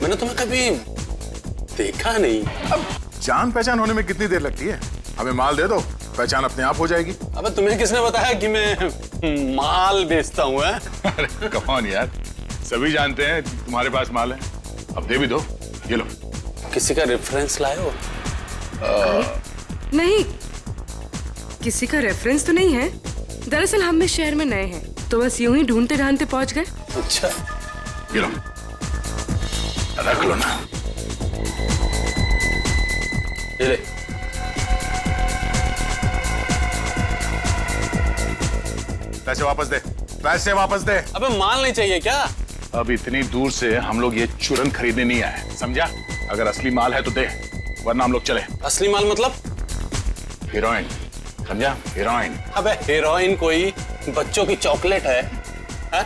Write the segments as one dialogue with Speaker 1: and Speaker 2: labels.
Speaker 1: मैंने तुम्हें कभी देखा नहीं।
Speaker 2: अब जान पहचान होने में कितनी देर लगती है? हमें माल दे दो, पहचान अपने आप हो जाएगी।
Speaker 1: अबे तुम्हें किसने बताया कि मैं माल बेचता हूँ?
Speaker 2: अरे कम ऑन यार, सभी जानते हैं तुम्हारे पास माल है, अब दे भी दो। ये लो।
Speaker 1: किसी का रेफरेंस लाए हो?
Speaker 3: नहीं, किसी का रेफरेंस तो नहीं है। दरअसल हम इस शहर में नए हैं, तो बस यूं ही ढूंढते ढांढते पहुंच गए।
Speaker 1: अच्छा,
Speaker 2: ये लो, रख लो ना।
Speaker 1: ये ले।
Speaker 2: पैसे वापस दे, पैसे वापस दे।
Speaker 1: अबे माल नहीं चाहिए क्या?
Speaker 2: अब इतनी दूर से हम लोग ये चूरन खरीदने नहीं आए, समझा? अगर असली माल है तो दे, वरना हम लोग चले।
Speaker 1: असली माल मतलब?
Speaker 2: हीरोइन, समझा? हीरोइन।
Speaker 1: अबे हीरोइन कोई बच्चों की चॉकलेट है?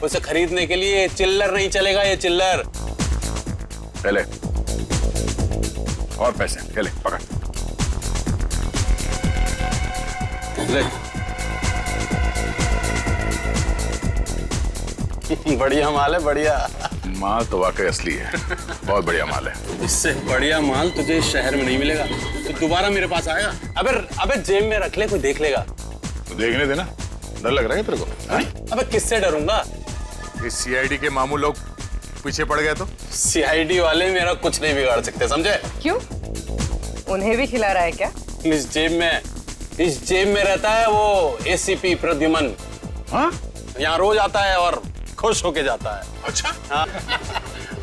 Speaker 1: उसे खरीदने के लिए चिल्लर नहीं चलेगा, ये चिल्लर।
Speaker 2: ले और पैसे, ले पकड़।
Speaker 1: ले। बढ़िया माल है, बढ़िया।
Speaker 2: माल तो वाकई असली है, बहुत बढ़िया माल है।
Speaker 1: इससे बढ़िया माल तुझे इस शहर में नहीं मिलेगा। तो दोबारा मेरे पास आएगा? अबे जेब में रख ले, कोई देख लेगा
Speaker 2: तो देखने देना। डर लग रहा है तेरे को?
Speaker 1: अबे किससे डरूंगा?
Speaker 2: इस सीआईडी के मामू लोग पीछे पड़ गए तो?
Speaker 1: सीआईडी वाले मेरा कुछ नहीं बिगाड़ सकते, समझे?
Speaker 3: क्यों? उन्हें भी खिला रहा है क्या?
Speaker 1: इस जेब में रहता है वो एसीपी प्रद्युमन।
Speaker 2: हाँ?
Speaker 1: यहाँ रोज आता है और खुश होके जाता है।
Speaker 2: अच्छा?
Speaker 1: हाँ।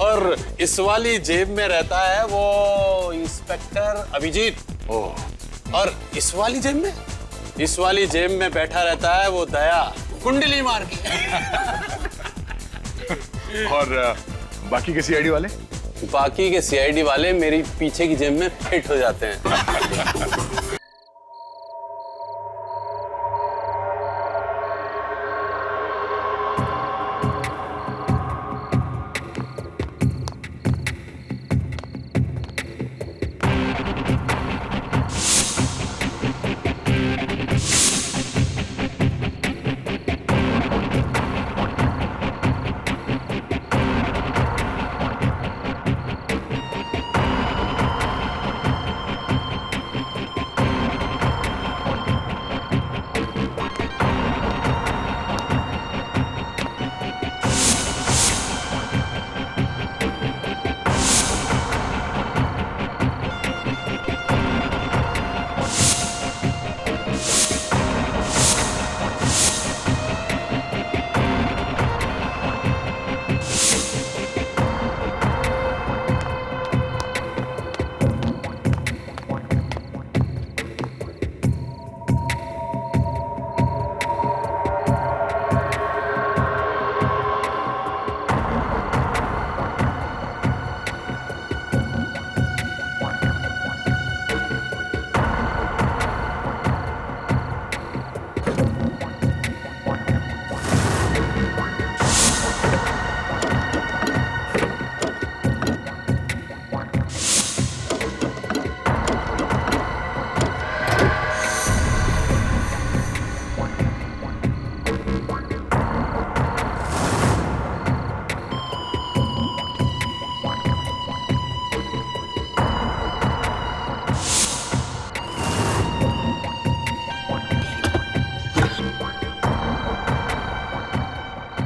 Speaker 1: और इस वाली जेब में रहता है वो इंस्पेक्टर अभिजीत।
Speaker 2: ओह।
Speaker 1: और इस वाली जेब में बैठा रहता है वो दया, कुंडली मार के।
Speaker 2: और बाकी के सीआईडी वाले?
Speaker 1: बाकी के सीआईडी वाले मेरी पीछे की जेब में फिट हो जाते हैं।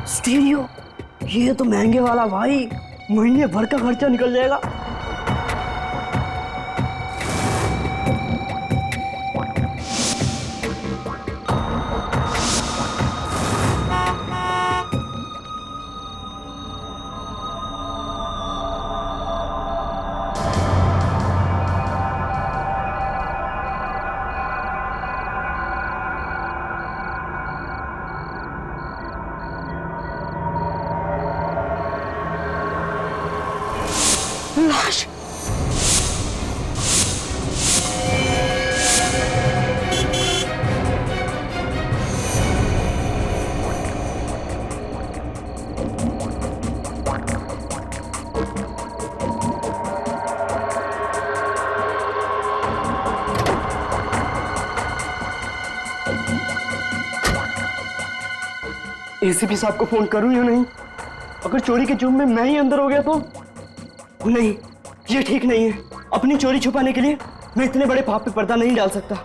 Speaker 4: स्टीरियो, ये तो महंगे वाला भाई, महीने भर का खर्चा निकल जाएगा। लाश। एसीपी साहब को फोन करूं या नहीं? अगर चोरी के जुर्म में मैं ही अंदर हो गया तो नहीं, ये ठीक नहीं है। अपनी चोरी छुपाने के लिए मैं इतने बड़े पाप पे पर्दा नहीं डाल सकता।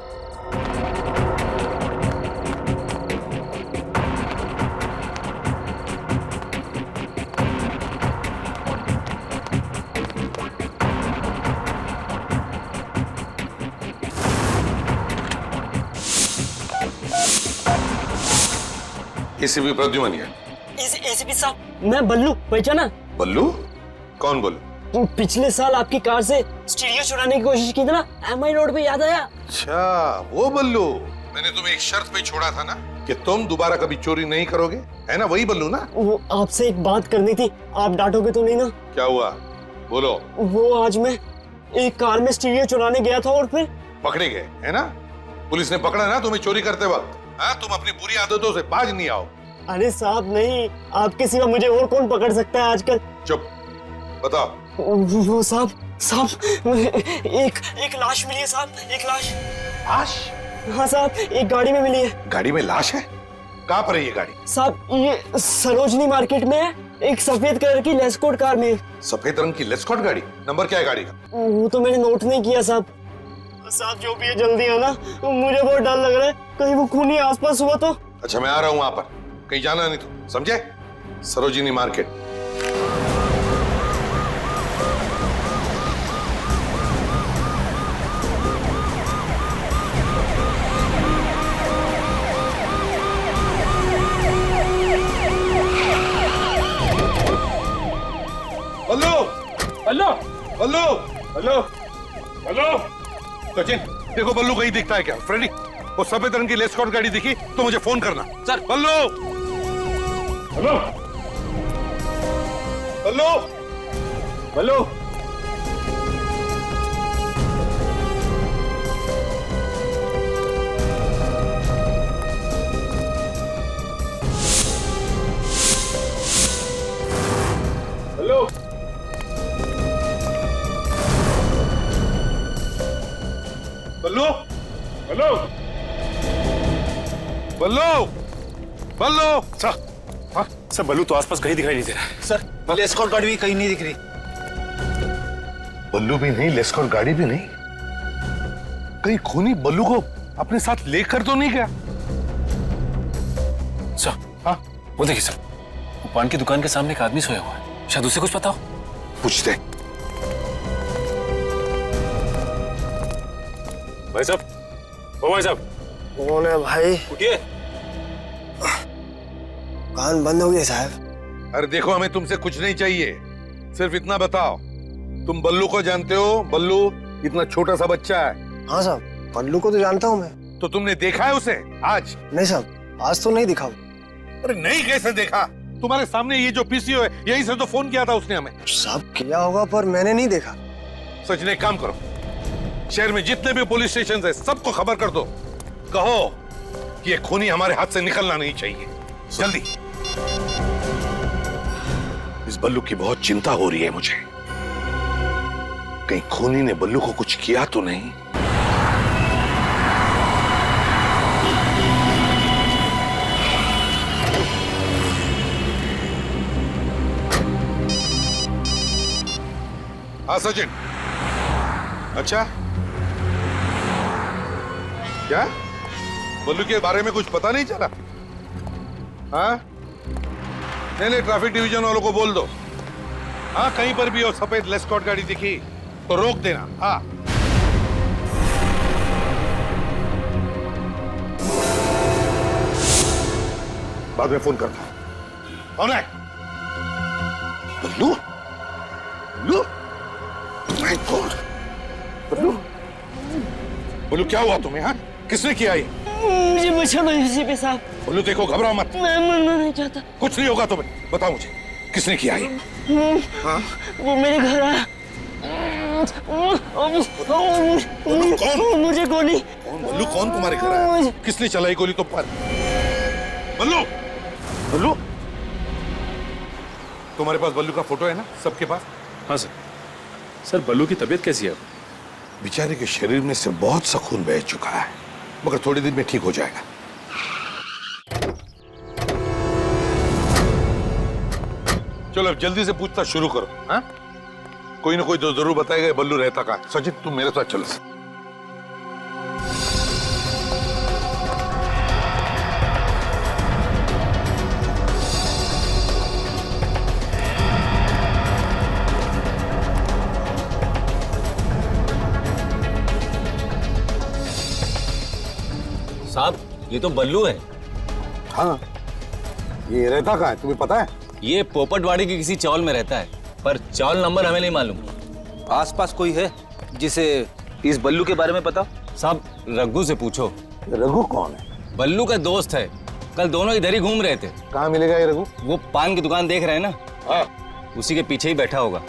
Speaker 5: एसीपी प्रद्युमन है।
Speaker 4: एसीपी साहब, मैं बल्लू, पहचाना?
Speaker 5: बल्लू? कौन बल्लू?
Speaker 4: पिछले साल आपकी कार से स्टीरियो चुराने की कोशिश की थी ना, एमआई रोड पे, याद आया?
Speaker 5: अच्छा, वो बल्लू। मैंने तुम्हें एक शर्त पे छोड़ा था ना कि तुम दोबारा कभी चोरी नहीं करोगे, है ना? वही बल्लू ना?
Speaker 4: वो आपसे एक बात करनी थी, आप डांटोगे तो नहीं ना?
Speaker 5: क्या हुआ, बोलो।
Speaker 4: वो आज मैं एक कार में स्टीरियो चुराने गया था और फिर
Speaker 5: पकड़े गए, है ना? पुलिस ने पकड़ा ना तुम्हें चोरी करते वक्त। हाँ, तुम अपनी बुरी आदतों से बाज नहीं आओ।
Speaker 4: अरे साहब नहीं, आपके सिवा मुझे और कौन पकड़ सकता है आजकल?
Speaker 5: चुप, बताओ।
Speaker 4: वो साहब एक लाश मिली है साहब, एक लाश।
Speaker 5: लाश?
Speaker 4: हाँ साहब, एक गाड़ी में मिली है।
Speaker 5: गाड़ी में लाश है? कहाँ पर है ये गाड़ी?
Speaker 4: साहब ये सरोजनी मार्केट में है, एक सफेद कलर की लेस्कोट कार में।
Speaker 5: सफेद रंग की लेस्कॉट गाड़ी? नंबर क्या है गाड़ी का?
Speaker 4: वो तो मैंने नोट नहीं किया साहब। साहब जो भी है जल्दी आना, मुझे बहुत डर लग रहा है, कहीं वो खूनी आसपास हुआ तो।
Speaker 5: अच्छा, मैं आ रहा हूँ वहां पर, कहीं जाना नहीं तो, समझे? सरोजिनी मार्केट। बल्लू,
Speaker 2: हेलो
Speaker 5: बल्लू,
Speaker 2: हेलो हेलो।
Speaker 5: सचिन, देखो बल्लू कहीं दिखता है क्या? फ्रेडी, वो सफेद रंग की लेस्कॉट गाड़ी दिखी तो मुझे फोन करना।
Speaker 1: सर।
Speaker 5: बल्लू,
Speaker 2: हेलो
Speaker 5: बल्लू,
Speaker 2: हेलो। हेलो
Speaker 5: बल्लू,
Speaker 2: हेलो।
Speaker 5: बल्लू, बल्लू।
Speaker 2: सर बल्लू तो आसपास कहीं दिखाई नहीं दे रहा।
Speaker 1: सर लेस्कॉट गाड़ी भी कहीं नहीं दिख रही।
Speaker 5: बल्लू भी नहीं, लेस्कॉट गाड़ी भी नहीं। कहीं खूनी बल्लू को अपने साथ लेकर तो नहीं गया?
Speaker 1: सर,
Speaker 5: हाँ,
Speaker 1: वो देखिए सर, वो पान की दुकान के सामने एक आदमी सोया हुआ है, शायद उसे कुछ पता हो।
Speaker 5: पूछते।
Speaker 2: भाई साहब, ओ भाई साहब,
Speaker 4: कौन है भाई?
Speaker 2: उठिए।
Speaker 4: कान बंद हो गए साहब।
Speaker 5: अरे देखो, हमें तुमसे कुछ नहीं चाहिए, सिर्फ इतना बताओ, तुम बल्लू को जानते हो? बल्लू इतना छोटा सा बच्चा है।
Speaker 6: हाँ साहब, बल्लू को तो जानता हूँ मैं।
Speaker 5: तो तुमने देखा है उसे आज?
Speaker 6: नहीं साहब, आज तो नहीं दिखा।
Speaker 5: अरे नहीं, कैसे देखा? तुम्हारे सामने ये जो पीसीओ है, यहीं से तो फोन किया था उसने हमें।
Speaker 6: साहब किया होगा पर मैंने नहीं देखा।
Speaker 5: सच ने, काम करो, शहर में जितने भी पुलिस स्टेशन है सबको खबर कर दो, कहो कि ये खूनी हमारे हाथ से निकलना नहीं चाहिए, जल्दी। इस बल्लू की बहुत चिंता हो रही है मुझे, कहीं खूनी ने बल्लू को कुछ किया तो नहीं। हाँ सचिन। अच्छा, क्या बल्लू के बारे में कुछ पता नहीं चला? हाँ, नहीं, ट्रैफिक डिवीजन वालों को बोल दो, हाँ कहीं पर भी हो सफेद लेस्कॉट गाड़ी दिखी तो रोक देना। हाँ, बाद में फोन करता हूं। कौन है? बल्लू? बल्लू? माय गॉड, बल्लू, बल्लू क्या हुआ तुम्हें? हाँ, किसने किया ये?
Speaker 4: मुझे बचा दो एसीपी साहब।
Speaker 5: बल्लू देखो, घबराओ मत,
Speaker 4: मैं मरना नहीं चाहता।
Speaker 5: कुछ नहीं होगा तुम्हें। बताओ मुझे, किसने किया ये? हाँ?
Speaker 4: वो मेरे घर आया।
Speaker 5: कौन?
Speaker 4: मुझे गोली।
Speaker 5: कौन बल्लू? कौन तुम्हारे घर आया? किसने चलाई गोली तुम पर? बल्लू, बल्लू, तुम्हारे पास बल्लू का फोटो है ना सबके पास?
Speaker 2: हाँ सर। सर बल्लू की तबीयत कैसी है?
Speaker 5: बेचारे के शरीर में से बहुत सा खून बह चुका है, मगर थोड़े दिन में ठीक हो जाएगा। चलो अब जल्दी से पूछताछ शुरू करो। हाँ, कोई ना कोई तो जरूर बताएगा ये बल्लू रहता कहाँ है। सचिन तुम मेरे साथ चलो।
Speaker 7: साहब ये तो बल्लू है।
Speaker 5: हाँ, ये रहता कहाँ है तुम्हें पता है?
Speaker 7: ये पोपटवाड़ी की किसी चौल में रहता है, पर चौल नंबर हमें नहीं मालूम।
Speaker 8: आसपास कोई है जिसे इस बल्लू के बारे में पता?
Speaker 7: साहब रघु से पूछो।
Speaker 5: रघु कौन है?
Speaker 7: बल्लू का दोस्त है, कल दोनों इधर ही घूम रहे थे।
Speaker 5: कहाँ मिलेगा ये रघु?
Speaker 7: वो पान की दुकान देख रहे हैं ना,
Speaker 5: हाँ।
Speaker 7: उसी के पीछे ही बैठा होगा।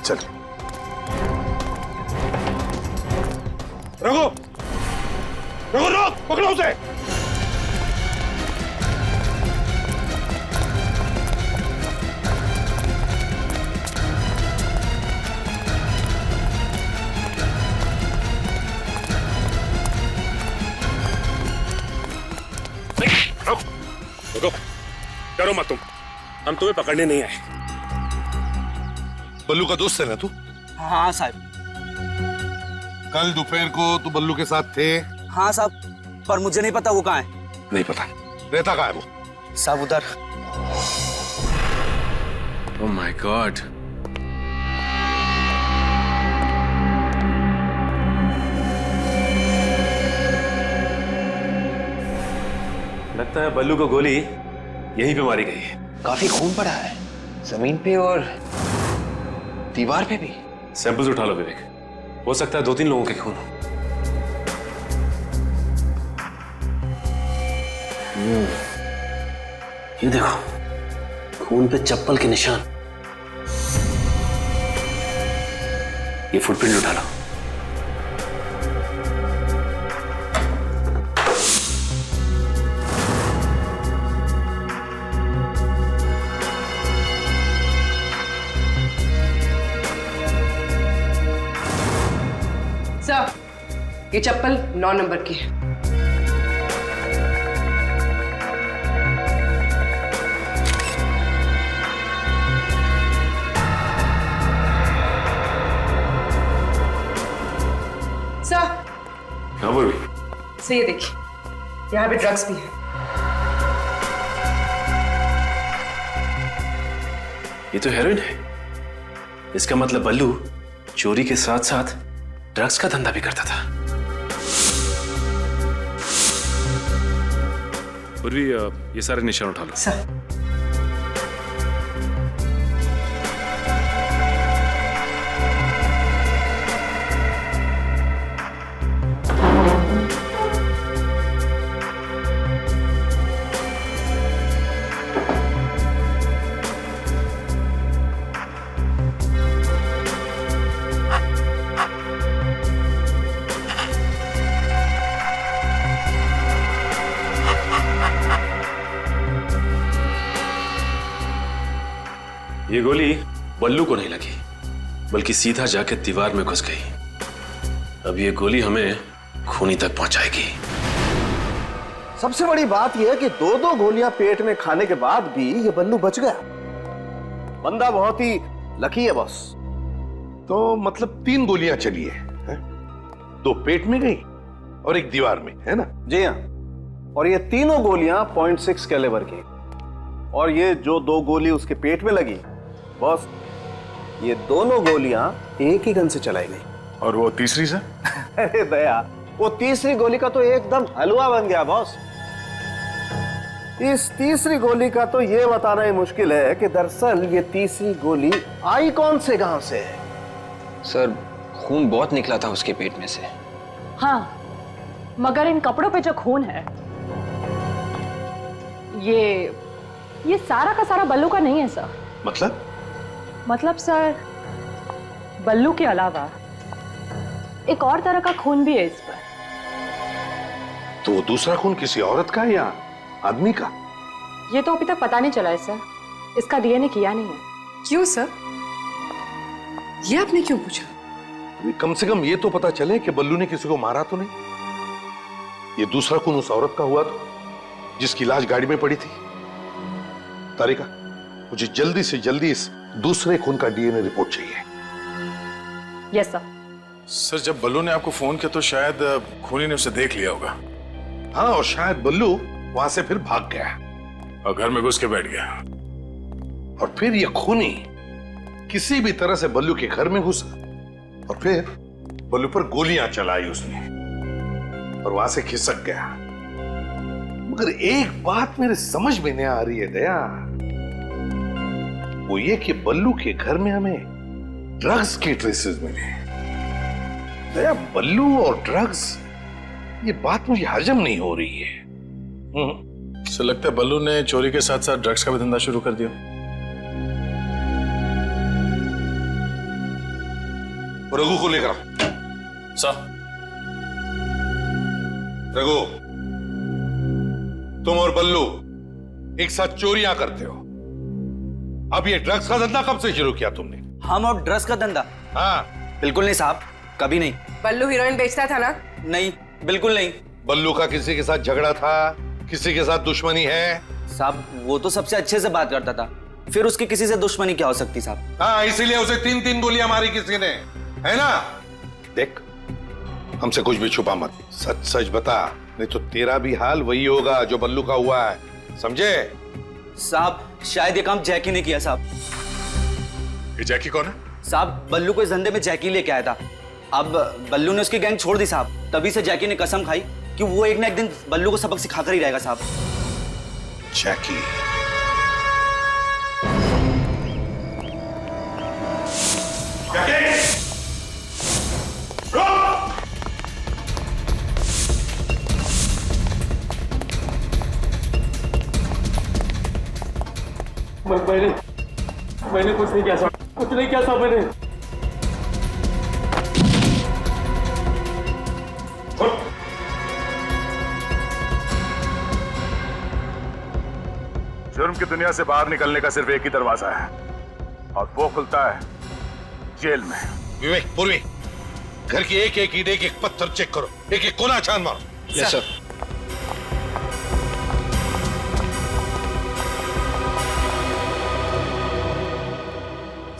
Speaker 5: चल रघु, रघु रोक, पकड़ो उसे।
Speaker 9: रुको, डरो मत तुम, हम तुम्हें पकड़ने नहीं आए।
Speaker 5: बल्लू का दोस्त है ना तू?
Speaker 8: हाँ साहब।
Speaker 5: कल दोपहर को तू बल्लू के साथ थे?
Speaker 8: हाँ साहब, पर मुझे नहीं पता वो कहाँ है।
Speaker 5: नहीं पता। रहता कहाँ है वो?
Speaker 8: साहब उधर।
Speaker 7: Oh my God.
Speaker 9: लगता है बल्लू को गोली यहीं पे मारी गई है।
Speaker 6: काफी खून पड़ा है जमीन पे और दीवार पे भी।
Speaker 9: सैंपल्स उठा लो विवेक, हो सकता है 2-3 लोगों के खून हो।
Speaker 10: ये देखो, खून पे चप्पल के निशान। ये फुटप्रिंट उठा लो।
Speaker 3: सर, ये चप्पल 9 नंबर की है। सर,
Speaker 9: हाँ बोल।
Speaker 3: सर ये देखिए, यहाँ पे ड्रग्स भी है।
Speaker 9: ये तो हेरोइन है। इसका मतलब बल्लू चोरी के साथ साथ ड्रग्स का धंधा भी करता था। पूर्वी ये सारे निशान उठा लो।
Speaker 3: सर,
Speaker 9: ये गोली बल्लू को नहीं लगी, बल्कि सीधा जाके दीवार में घुस गई। अब ये गोली हमें खूनी तक पहुंचाएगी।
Speaker 6: सबसे बड़ी बात यह है कि 2-2 गोलियां पेट में खाने के बाद भी ये बल्लू बच गया। बंदा बहुत ही लकी है बॉस।
Speaker 5: तो मतलब 3 गोलियां चली है? 2 पेट में गई और 1 दीवार में, है ना?
Speaker 6: जी हाँ, और ये तीनों गोलियां 0.6 कैलिबर की। और ये जो 2 गोली उसके पेट में लगी, बॉस ये दोनों गोलियां एक ही गन से चलाई गई।
Speaker 5: और वो तीसरी से?
Speaker 6: अरे दया, वो तीसरी गोली का तो एकदम हलवा बन गया बॉस। इस तीसरी गोली का तो ये बताना ही मुश्किल है कि दरअसल ये तीसरी गोली आई कौन से गांव से है।
Speaker 8: सर खून बहुत निकला था उसके पेट में से।
Speaker 11: हाँ, मगर इन कपड़ों पे जो खून है ये सारा का सारा बल्लू का नहीं है सर।
Speaker 5: मतलब
Speaker 11: सर, बल्लू के अलावा एक और तरह का खून भी है इस पर।
Speaker 5: तो दूसरा खून किसी औरत का या आदमी का?
Speaker 11: ये तो अभी तक पता नहीं चला है सर, इसका डीएनए किया नहीं है।
Speaker 3: क्यों सर? ये आपने क्यों पूछा?
Speaker 5: कम से कम ये तो पता चले कि बल्लू ने किसी को मारा तो नहीं। ये दूसरा खून उस औरत का हुआ तो जिसकी लाश गाड़ी में पड़ी थी। तारिका, मुझे जल्दी से जल्दी इस दूसरे खून का डीएनए रिपोर्ट चाहिए।
Speaker 11: Yes sir.
Speaker 2: सर जब बल्लू ने आपको फोन किया तो शायद खूनी ने उसे देख लिया होगा।
Speaker 5: हाँ, और शायद बल्लू वहां से फिर भाग गया
Speaker 2: और घर में घुस के बैठ गया।
Speaker 5: और फिर ये खूनी किसी भी तरह से बल्लू के घर में घुसा और फिर बल्लू पर गोलियां चलाई उसने और वहां से खिसक गया। मगर एक बात मेरे समझ में नहीं आ रही है दया, वो ये कि बल्लू के घर में हमें ड्रग्स के ट्रेसेस मिले। दया, बल्लू और ड्रग्स, ये बात मुझे हजम नहीं हो रही है।
Speaker 2: सर लगता है बल्लू ने चोरी के साथ साथ ड्रग्स का भी धंधा शुरू कर दिया।
Speaker 5: रघु को लेकर
Speaker 2: सर।
Speaker 5: रघु, तुम और बल्लू एक साथ चोरियां करते हो। अब ये ड्रग्स का धंधा कब से शुरू किया तुमने?
Speaker 8: हम और ड्रग्स का धंधा?
Speaker 5: हाँ।
Speaker 8: बिल्कुल नहीं साहब, कभी नहीं।
Speaker 3: बल्लू हीरोइन बेचता था ना?
Speaker 8: नहीं, बिल्कुल नहीं।
Speaker 5: बल्लू का किसी के साथ झगड़ा था, किसी के साथ दुश्मनी है?
Speaker 8: साहब वो तो सबसे अच्छे से बात करता था, फिर उसकी किसी से दुश्मनी क्या हो सकती साहब?
Speaker 5: हाँ, इसीलिए उसे 3-3 गोलियां मारी किसी ने, है ना? देख, हमसे कुछ भी छुपा मत, सच सच बता, नहीं तो तेरा भी हाल वही होगा जो बल्लू का हुआ है, समझे?
Speaker 8: साहब शायद ये काम जैकी ने किया साहब।
Speaker 2: ये जैकी कौन है?
Speaker 8: साहब बल्लू को इस धंधे में जैकी लेके आया था। अब बल्लू ने उसकी गैंग छोड़ दी साहब, तभी से जैकी ने कसम खाई कि वो एक ना एक दिन बल्लू को सबक सिखाकर ही रहेगा साहब।
Speaker 5: जैकी?
Speaker 4: मैंने कुछ नहीं किया साहब, कुछ नहीं किया साहब मैंने।
Speaker 2: जुर्म की दुनिया से बाहर निकलने का सिर्फ एक ही दरवाजा है और वो खुलता है जेल में।
Speaker 5: विवेक, पूर्वी, घर की एक एक ईंट, एक एक पत्थर चेक करो, एक एक कोना छान मारो।
Speaker 8: Yes sir.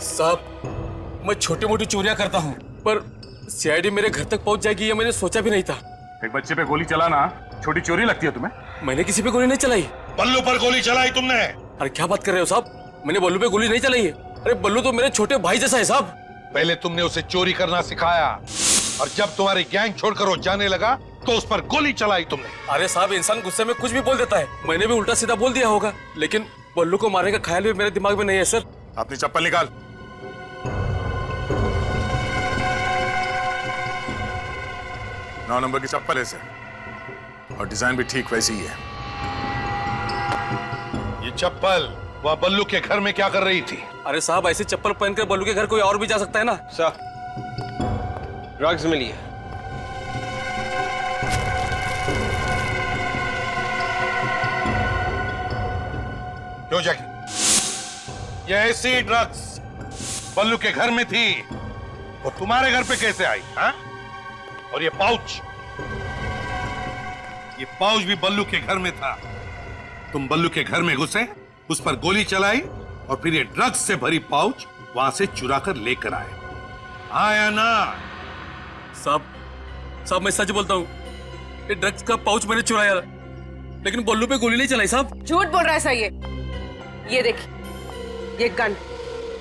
Speaker 1: साहब मैं छोटी मोटी चोरियां करता हूं, पर सीआईडी मेरे घर तक पहुंच जाएगी ये मैंने सोचा भी नहीं था।
Speaker 2: एक बच्चे पे गोली चलाना छोटी चोरी लगती है तुम्हें?
Speaker 1: मैंने किसी पे गोली नहीं चलाई।
Speaker 5: बल्लू पर गोली चलाई तुमने?
Speaker 1: अरे क्या बात कर रहे हो साहब, मैंने बल्लू पे गोली नहीं चलाई है। अरे बल्लू तो मेरे छोटे भाई जैसा है साहब।
Speaker 5: पहले तुमने उसे चोरी करना सिखाया और जब तुम्हारी गैंग छोड़कर वो जाने लगा तो उस पर गोली चलाई तुमने।
Speaker 1: अरे साहब इंसान गुस्से में कुछ भी बोल देता है, मैंने भी उल्टा सीधा बोल दिया होगा, लेकिन बल्लू को मारने का ख्याल भी मेरे दिमाग में नहीं है सर।
Speaker 2: अपनी चप्पल निकाल। नौ नंबर की चप्पल है सर, और डिजाइन भी ठीक वैसी ही है।
Speaker 5: ये चप्पल वहाँ बल्लू के घर में क्या कर रही थी?
Speaker 1: अरे साहब ऐसी चप्पल पहनकर बल्लू के घर कोई और भी जा सकता है ना?
Speaker 7: सर ड्रग्स मिली है।
Speaker 5: क्यों जैकी? ये ऐसी ड्रग्स बल्लू के घर में थी, वो तुम्हारे घर पे कैसे आई? हाँ? और ये पाउच भी बल्लू के घर में था। तुम बल्लू के घर में घुसे, उस पर गोली चलाई और फिर ये ड्रग्स से भरी पाउच वहां से चुरा कर लेकर आए, आया ना?
Speaker 1: साहब मैं सच बोलता हूँ, ये ड्रग्स का पाउच मैंने चुराया, लेकिन बल्लू पे गोली नहीं चलाई साहब।
Speaker 3: झूठ बोल रहा है सही है। ये देखिए, ये गन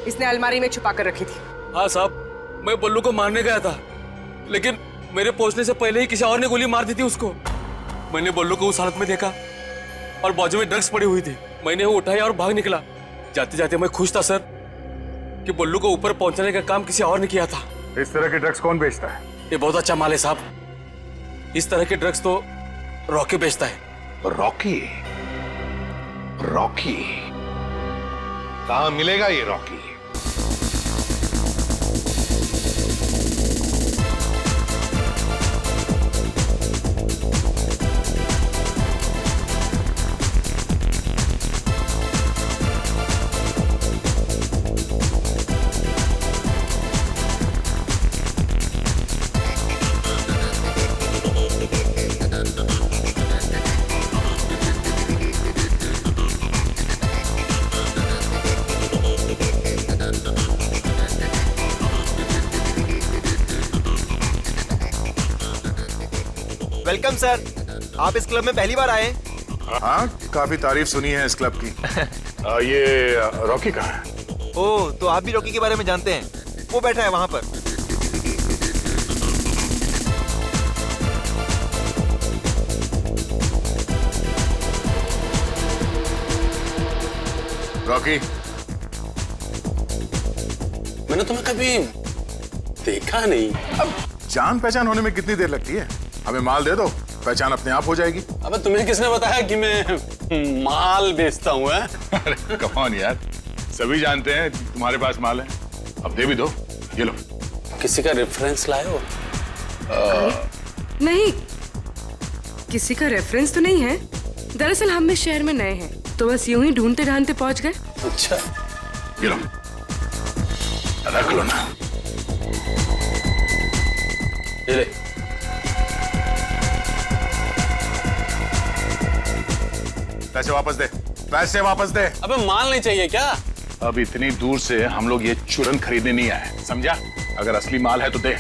Speaker 3: इसने अलमारी में छुपा कर रखी थी।
Speaker 1: हाँ साहब, मैं बल्लू को मारने गया था, लेकिन मेरे पहुंचने से पहले ही किसी और ने गोली मार दी थी उसको। मैंने बल्लू को उस हालत में देखा और बाजू में ड्रग्स पड़ी हुई थी, मैंने वो उठाया और भाग निकला। जाते जाते मैं खुश था सर कि बल्लू को ऊपर पहुंचाने का काम किसी और ने किया था।
Speaker 2: इस तरह के ड्रग्स कौन बेचता है?
Speaker 1: ये बहुत अच्छा माल है साहब, इस तरह के ड्रग्स तो रॉकी बेचता है।
Speaker 5: रॉकी? रॉकी कहाँ मिलेगा ये रॉकी?
Speaker 12: Welcome sir. आप इस क्लब में पहली बार आए?
Speaker 2: हाँ, काफी तारीफ सुनी है इस क्लब की। ये रॉकी कहाँ है?
Speaker 12: ओह, तो आप भी रॉकी के बारे में जानते हैं? वो बैठा है वहां पर।
Speaker 2: रॉकी,
Speaker 9: मैंने तुम्हें कभी देखा नहीं।
Speaker 2: अब जान पहचान होने में कितनी देर लगती है? हमें माल दे दो, पहचान अपने आप हो जाएगी।
Speaker 9: अबे तुम्हें किसने बताया कि मैं माल बेचता हूँ?
Speaker 2: अरे कम ऑन यार, सभी जानते हैं तुम्हारे पास माल है, अब दे भी दो। ये लो।
Speaker 9: किसी का रेफरेंस लाए हो?
Speaker 3: नहीं, किसी का रेफरेंस तो नहीं है। दरअसल हम इस शहर में नए हैं, तो बस यूं ही ढूंढते ढांढते पहुंच गए।
Speaker 9: अच्छा,
Speaker 2: ये लो, रख लो ना।
Speaker 9: ये ले।
Speaker 2: पैसे वापस दे, पैसे वापस दे।
Speaker 9: अबे माल नहीं चाहिए क्या?
Speaker 2: अब इतनी दूर से हम लोग ये चूरन खरीदने नहीं आए, समझा? अगर असली माल है तो दे,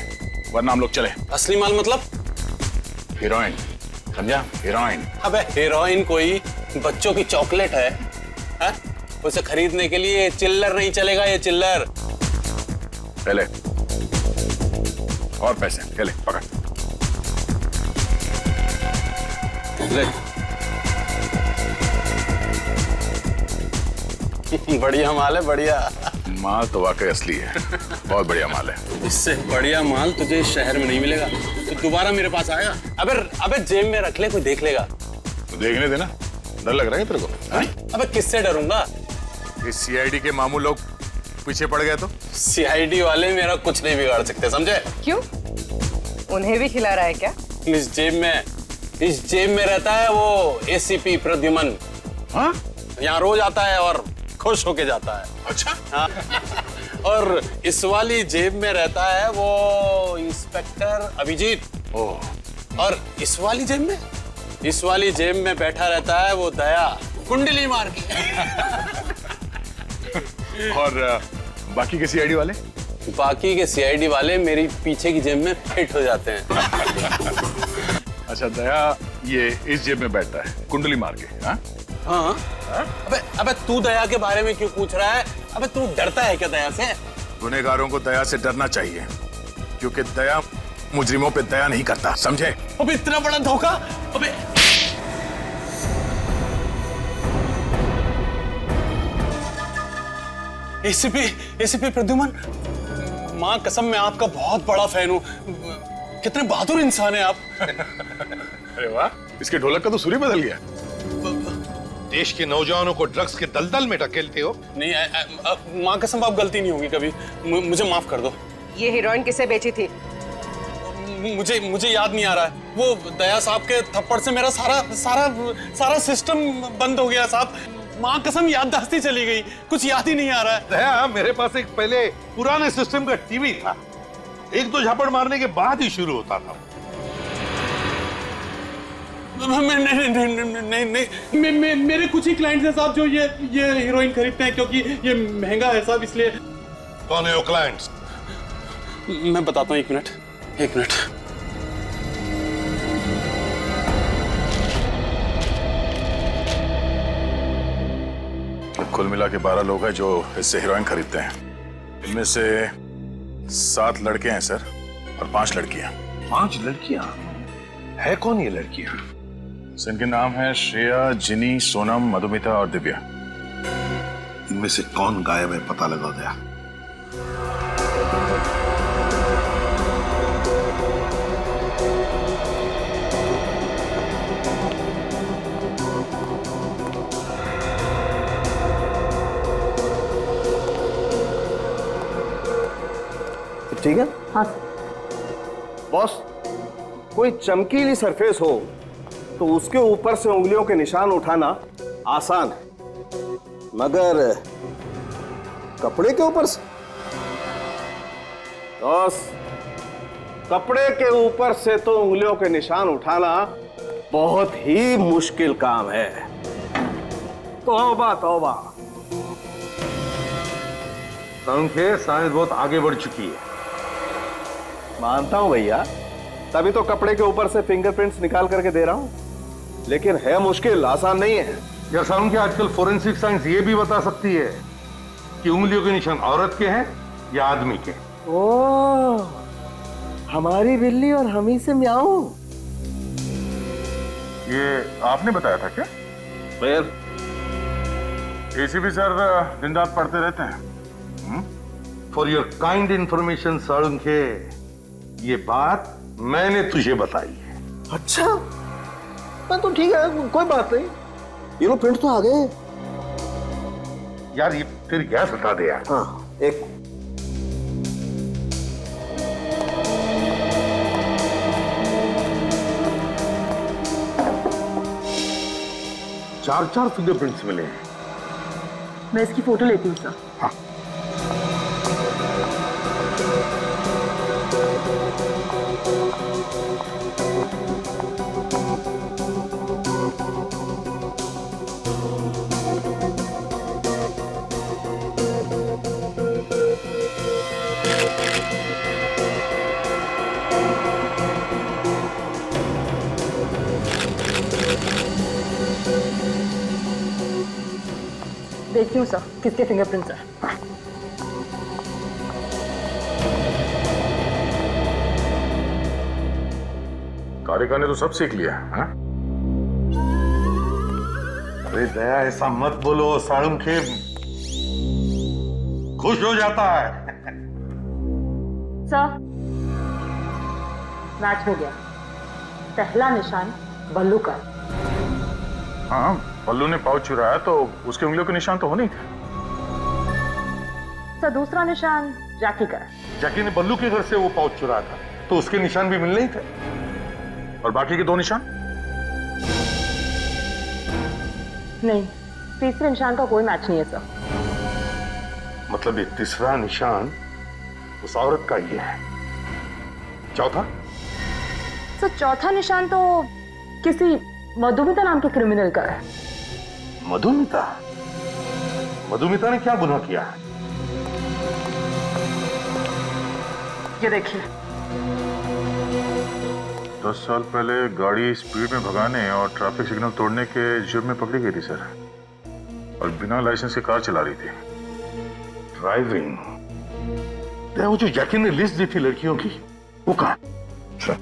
Speaker 2: वरना हम लोग चले।
Speaker 9: असली माल मतलब?
Speaker 2: हीरोइन, समझा? हीरोइन।
Speaker 9: अबे हीरोइन कोई बच्चों की चॉकलेट है? उसे खरीदने के लिए चिल्लर नहीं चलेगा, ये चिल्लर।
Speaker 2: पहले और पैसे, पहले पकड़।
Speaker 9: ले। बढ़िया माल है, बढ़िया।
Speaker 2: माल तो वाकई असली है, बहुत बढ़िया माल है।
Speaker 9: इससे बढ़िया माल तुझे इस शहर में नहीं मिलेगा। तो दोबारा मेरे पास आएगा? अबे जेब में रख ले, कोई देख लेगा।
Speaker 2: तो देखने देना। डर लग रहा है तेरे को?
Speaker 9: अबे किससे डरूंगा?
Speaker 2: इस सीआईडी के मामू लोग पीछे पड़ गए तो?
Speaker 9: सीआईडी वाले मेरा कुछ नहीं बिगाड़ सकते, समझे?
Speaker 3: क्यों? उन्हें भी खिला रहा है क्या?
Speaker 9: इस जेब में रहता है वो एसीपी प्रद्युमन।
Speaker 2: हाँ?
Speaker 9: यहाँ रोज आता है और खुश होके जाता है।
Speaker 2: अच्छा?
Speaker 9: हाँ। और इस वाली जेब में रहता है वो इंस्पेक्टर अभिजीत।
Speaker 2: ओह।
Speaker 9: और इस वाली जेब में बैठा रहता है वो दया, कुंडली मार के।
Speaker 2: और बाकी के सीआईडी वाले?
Speaker 9: बाकी के सीआईडी वाले मेरी पीछे की जेब में फिट हो जाते हैं।
Speaker 2: अच्छा, दया ये इस जेब में बैठता है कुंडली मार के? हाँ?
Speaker 9: हाँ? अबे तू दया के बारे में क्यों पूछ रहा है? अबे तू डरता है क्या दया से?
Speaker 2: गुनहगारों को दया से डरना चाहिए, क्योंकि दया मुजरिमों पे दया नहीं करता, समझे?
Speaker 9: अबे इतना बड़ा धोखा! अबे एसीपी प्रद्युमन, माँ कसम मैं आपका बहुत बड़ा फैन हूँ। कितने बहादुर इंसान हैं आप।
Speaker 2: अरे वाह, इसके ढोलक का तो सुर ही बदल गया।
Speaker 5: देश के नौजवानों को ड्रग्स के दलदल में ढकेलते हो।
Speaker 9: नहीं, माँ कसम आप गलती नहीं होगी कभी, मुझे माफ कर दो।
Speaker 3: ये हीरोइन किसे बेची थी?
Speaker 9: मुझे याद नहीं आ रहा है। वो दया साहब के थप्पड़ से मेरा सारा सिस्टम बंद हो गया साहब। माँ कसम याददाश्त ही चली गई, कुछ याद ही नहीं आ रहा है।
Speaker 5: दया, मेरे पास एक पहले पुराने सिस्टम का टीवी था, एक दो झापड़ मारने के बाद ही शुरू होता था।
Speaker 9: नहीं, मेरे कुछ ही क्लाइंट्स हैं साहब जो ये हीरोइन खरीदते हैं, क्योंकि ये महंगा है साहब, इसलिए।
Speaker 5: कौन है वो क्लाइंट्स?
Speaker 9: मैं बताता हूँ, एक मिनट।
Speaker 2: कुल मिला के 12 लोग हैं जो इससे हीरोइन खरीदते हैं। इनमें से 7 लड़के हैं सर, और 5 लड़कियां।
Speaker 5: 5 लड़कियां? है कौन ये लड़कियां?
Speaker 2: इनके नाम है श्रेया, जिनी, सोनम, मधुमिता और दिव्या।
Speaker 5: इनमें से कौन गायब है पता लगा दया।
Speaker 6: ठीक है?
Speaker 11: हाँ
Speaker 6: बॉस, कोई चमकीली सरफेस हो तो उसके ऊपर से उंगलियों के निशान उठाना आसान है, मगर कपड़े के ऊपर से? बॉस, कपड़े के ऊपर से तो उंगलियों के निशान उठाना बहुत ही मुश्किल काम है। तौबा तौबा।
Speaker 5: संख्या शायद बहुत आगे बढ़ चुकी है।
Speaker 6: मानता हूं भैया, तभी तो कपड़े के ऊपर से फिंगरप्रिंट्स निकाल करके दे रहा हूं, लेकिन है मुश्किल, आसान नहीं है।
Speaker 5: यार सारुण के आजकल फोरेंसिक साइंस ये भी बता सकती है कि उंगलियों के निशान औरत के हैं या आदमी के।
Speaker 6: ओह, हमारी बिल्ली और हम ही से म्याऊं।
Speaker 2: ये आपने बताया था क्या?
Speaker 6: फिर
Speaker 2: एसीपी सर दिन रात पढ़ते रहते हैं।
Speaker 5: फॉर योर काइंड इंफॉर्मेशन सारुण के, ये बात मैंने तुझे बताई है।
Speaker 6: अच्छा, तो ठीक है, कोई बात नहीं। ये लो प्रिंट तो आ गए।
Speaker 5: यार ये तेरी गैस हटा दे यार।
Speaker 6: हाँ, एक
Speaker 5: 4 फिंगरप्रिंट्स मिले हैं।
Speaker 11: मैं इसकी फोटो लेती हूँ सर।
Speaker 5: हाँ।
Speaker 11: देखती हूँ सर किसके फिंगरप्रिंट्स हैं।
Speaker 2: कारिका ने तो सब सीख लिया है।
Speaker 5: अरे दया, ऐसा मत बोलो, सारुण के खुश हो जाता है।
Speaker 11: सर मैच हो गया। पहला निशान बल्लू का।
Speaker 2: हाँ, बल्लू ने पाउच चुराया तो उसके उंगलियों के निशान तो होने ही थे।
Speaker 11: सर दूसरा निशान जैकी का है।
Speaker 5: जैकी ने बल्लू के घर से वो पाउच चुराया था तो उसके निशान भी मिलने ही थे।
Speaker 2: और बाकी के 2 निशान?
Speaker 11: नहीं, तीसरे निशान का कोई मैच नहीं है सर।
Speaker 5: मतलब ये तीसरा निशान उस औरत का ही है। चौथा?
Speaker 11: सर चौथा निशान तो किसी मधुमिता नाम के क्रिमिनल का है।
Speaker 5: मधुमिता? मधुमिता ने क्या गुनाह किया है?
Speaker 11: ये देखिए।
Speaker 2: 10 साल पहले गाड़ी स्पीड में भगाने और ट्रैफिक सिग्नल तोड़ने के जुर्म में पकड़ी गई थी सर, और बिना लाइसेंस के कार चला रही थी।
Speaker 5: ड्राइविंग? वो जो जैकी ने लिस्ट दी थी लड़कियों की, वो कहाँ? सर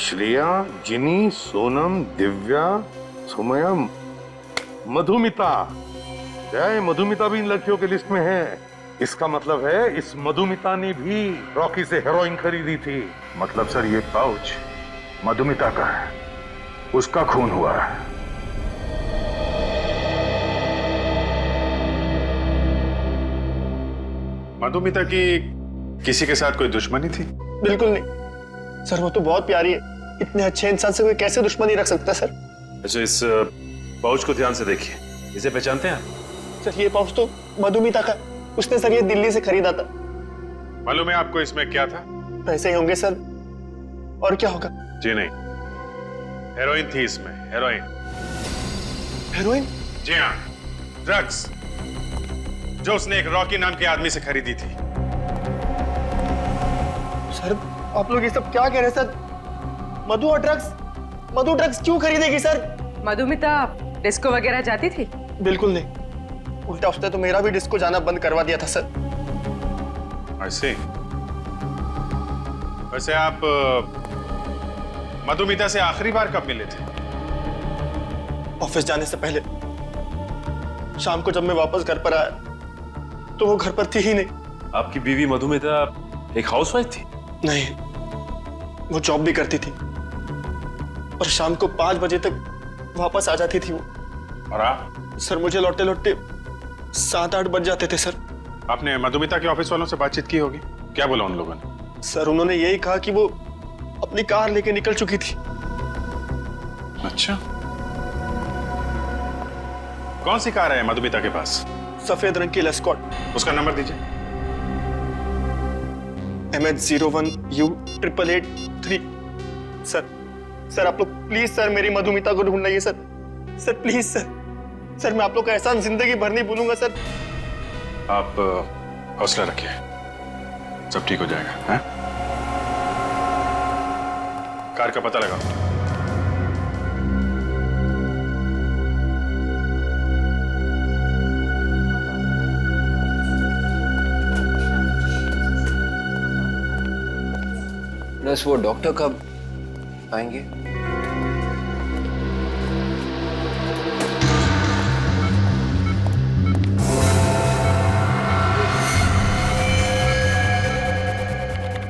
Speaker 5: श्रेया, जिनी, सोनम, दिव्या, सुमया, मधुमिता। मधुमिता भी इन लड़कियों के लिस्ट में है। इसका मतलब है इस मधुमिता ने भी रॉकी से हेरोइन खरीदी थी।
Speaker 2: मतलब सर ये पाउच मधुमिता का है, उसका खून हुआ है। मधुमिता की किसी के साथ कोई दुश्मनी थी?
Speaker 4: बिल्कुल नहीं सर, वो तो बहुत प्यारी है। इतने अच्छे इंसान से कोई कैसे दुश्मनी रख सकता है सर?
Speaker 2: अच्छा, इस पाउच को ध्यान से देखिए, इसे पहचानते हैं आप?
Speaker 4: सर ये पाउच तो मधुमिता का, उसने सर ये दिल्ली से खरीदा था।
Speaker 2: मालूम है आपको इसमें क्या था?
Speaker 4: पैसे ही होंगे सर, और क्या होगा?
Speaker 2: जी नहीं, हेरोइन थी इसमें, हेरोइन।
Speaker 4: हेरोइन?
Speaker 2: जी हाँ, ड्रग्स, जो उसने एक रॉकी नाम के आदमी से खरीदी थी।
Speaker 4: सर आप लोग ये सब क्या कह रहे हैं सर? मधु और ड्रग्स? मधु ड्रग्स क्यों खरीदेगी सर?
Speaker 3: मधुमिता डिस्को वगैरह जाती थी?
Speaker 4: बिल्कुल नहीं, उल्टा उसने तो मेरा भी डिस्को जाना बंद करवा दिया था सर।
Speaker 2: ऐसे? वैसे आप मधुमिता से आखिरी बार कब मिले थे?
Speaker 4: ऑफिस जाने से पहले। शाम को जब मैं वापस घर पर आया तो वो घर पर थी ही नहीं।
Speaker 1: आपकी बीवी मधुमिता एक हाउसवाइफ थी?
Speaker 4: नहीं, वो जॉब भी करती थी और शाम को 5 बजे तक वापस आ जाती थी वो।
Speaker 2: और आप?
Speaker 4: सर मुझे लौटते लौटते 7-8 बज जाते थे सर।
Speaker 2: आपने मधुमिता के ऑफिस वालों से बातचीत की होगी, क्या बोला उन लोगों ने?
Speaker 4: सर उन्होंने यही कहा कि वो अपनी कार लेके निकल चुकी थी।
Speaker 2: अच्छा, कौन सी कार है मधुमिता के पास?
Speaker 4: सफेद रंग की लेस्कॉट।
Speaker 2: उसका नंबर दीजिए। MH01U8883। सर आप लोग प्लीज सर मेरी मधुमिता को ढूंढ लाइए सर। सर प्लीज सर, मैं आप लोग का एहसान जिंदगी भर नहीं भूलूंगा सर। आप हौसला रखिए, सब ठीक हो जाएगा। हैं? कार का पता लगाओ।
Speaker 10: बस वो डॉक्टर कब आएंगे?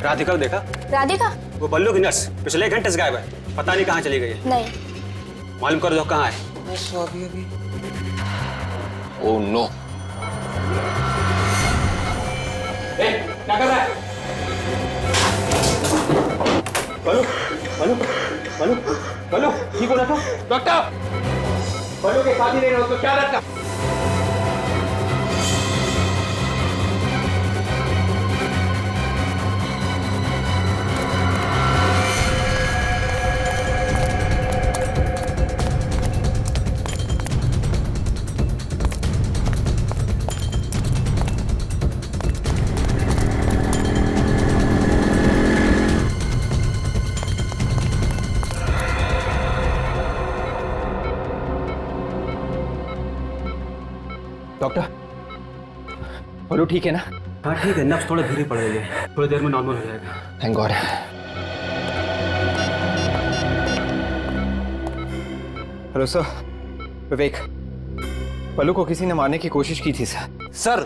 Speaker 8: राधिका को देखा?
Speaker 13: राधिका?
Speaker 8: वो बल्लू की नर्स पिछले 1 घंटे से गायब है, पता नहीं कहाँ चली गई है।
Speaker 13: नहीं।
Speaker 8: मालूम कर दो कहाँ है।
Speaker 10: बस अभी अभी। Oh no.
Speaker 8: क्या कर रहा है? बल्लू, बल्लू, बल्लू, बल्लू, ठीक हो रखा? डॉक्टर, बल्लू के साथ ही नहीं रहो तो क्या रखा?
Speaker 10: डॉक्टर, बल्लू ठीक है ना?
Speaker 8: हाँ ठीक है, नब्ज थोड़ा धीरे पड़ रही है, थोड़ी देर में नॉर्मल हो जाएगा।
Speaker 10: Thank God. हेलो सर, विवेक, बल्लू को किसी ने मारने की कोशिश की थी सर।
Speaker 12: सर,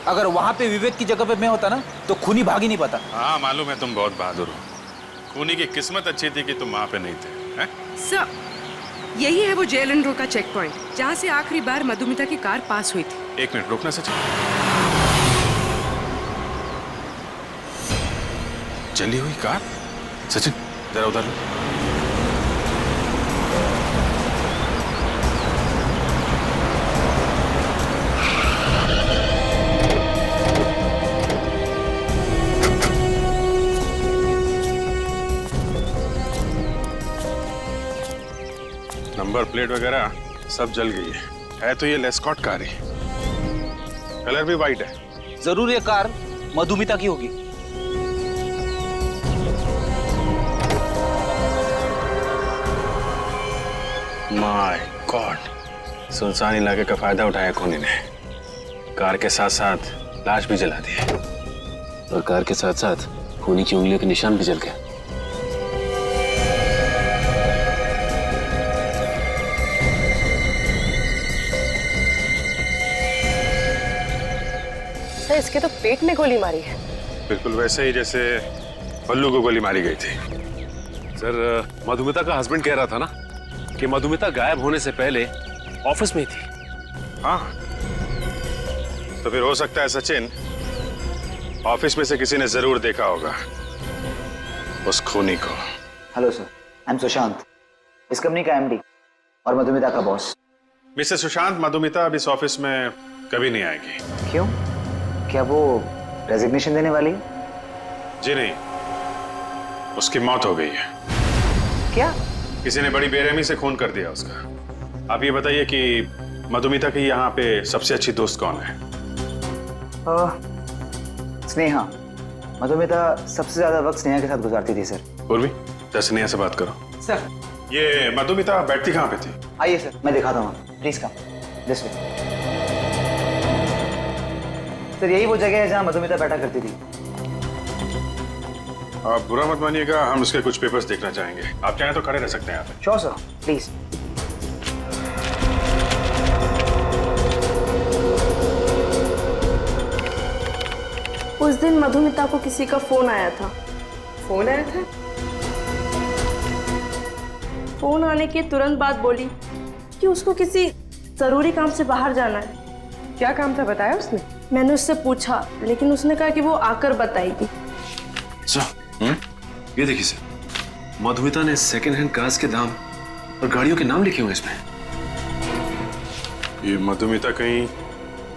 Speaker 12: अगर वहां पे विवेक की जगह पे मैं होता ना तो खूनी भाग ही नहीं पाता।
Speaker 2: हाँ मालूम है, तुम बहुत बहादुर हो। खूनी की किस्मत अच्छी थी कि तुम वहां पे नहीं थे। हैं?
Speaker 3: सर, यही है वो जेएलएन रोड का चेक पॉइंट जहाँ से आखिरी बार मधुमिता की कार पास हुई थी।
Speaker 2: 1 मिनट रुकना सचिन। जली हुई कार? सचिन जरा उधर लो। नंबर प्लेट वगैरह सब जल गई है तो ये लेस्कॉट कार है, कलर भी वाइट है।
Speaker 12: जरूर ये कार मधुमिता की होगी।
Speaker 2: माय गॉड, सुनसान इलाके का फायदा उठाया खूनी ने, कार के साथ साथ लाश भी जला दी और कार के साथ साथ खूनी की उंगलियों के निशान भी जल गए।
Speaker 11: सर, इसके तो पेट में गोली मारी है।
Speaker 2: बिल्कुल वैसे ही जैसे बल्लू को गोली मारी गई थी।
Speaker 1: सर, मधुमिता का हस्बैंड कह रहा था ना कि मधुमिता गायब होने से पहले ऑफिस में ही थी।
Speaker 2: हाँ, तो फिर हो सकता है सचिन ऑफिस में से किसी ने जरूर देखा होगा उस खूनी को।
Speaker 8: Hello sir, I am Sushant, इस कंपनी का एमडी और मधुमिता का बॉस।
Speaker 2: मिस्टर सुशांत, मधुमिता अब इस ऑफिस में कभी नहीं आएगी।
Speaker 8: क्यों? क्या वो रेजिग्नेशन देने वाली है?
Speaker 2: जी नहीं, उसकी मौत हो गई है।
Speaker 8: क्या?
Speaker 2: किसी ने बड़ी बेरहमी से खून कर दिया उसका। आप ये बताइए कि मधुमिता की यहाँ पे सबसे अच्छी दोस्त कौन है?
Speaker 8: स्नेहा। मधुमिता सबसे ज्यादा वक्त स्नेहा के साथ गुजारती थी सर।
Speaker 2: उर्वी, जरा स्नेहा से बात करो।
Speaker 8: सर,
Speaker 2: ये मधुमिता बैठती कहाँ पे थी?
Speaker 8: आइए सर, मैं दिखाता हूँ, please come this way. Sir, यही वो जगह है जहाँ मधुमिता बैठा करती थी।
Speaker 2: आप बुरा मत मानिएगा, हम उसके कुछ पेपर्स देखना चाहेंगे। आप चाहें तो खड़े रह सकते हैं यहाँ पे।
Speaker 8: Sure sir, please.
Speaker 13: उस दिन मधुमिता को किसी का फोन आया था।
Speaker 3: फोन आया था?
Speaker 13: फोन आने के तुरंत बाद बोली कि उसको किसी जरूरी काम से बाहर जाना है।
Speaker 3: क्या काम था बताया उसने?
Speaker 13: मैंने उससे पूछा, लेकिन उसने कहा कि वो आकर बताएगी।
Speaker 1: ये देखिए सर, मधुमिता ने सेकंड हैंड कार्स के दाम और गाड़ियों के नाम लिखे हुए इसमें।
Speaker 2: ये मधुमिता कहीं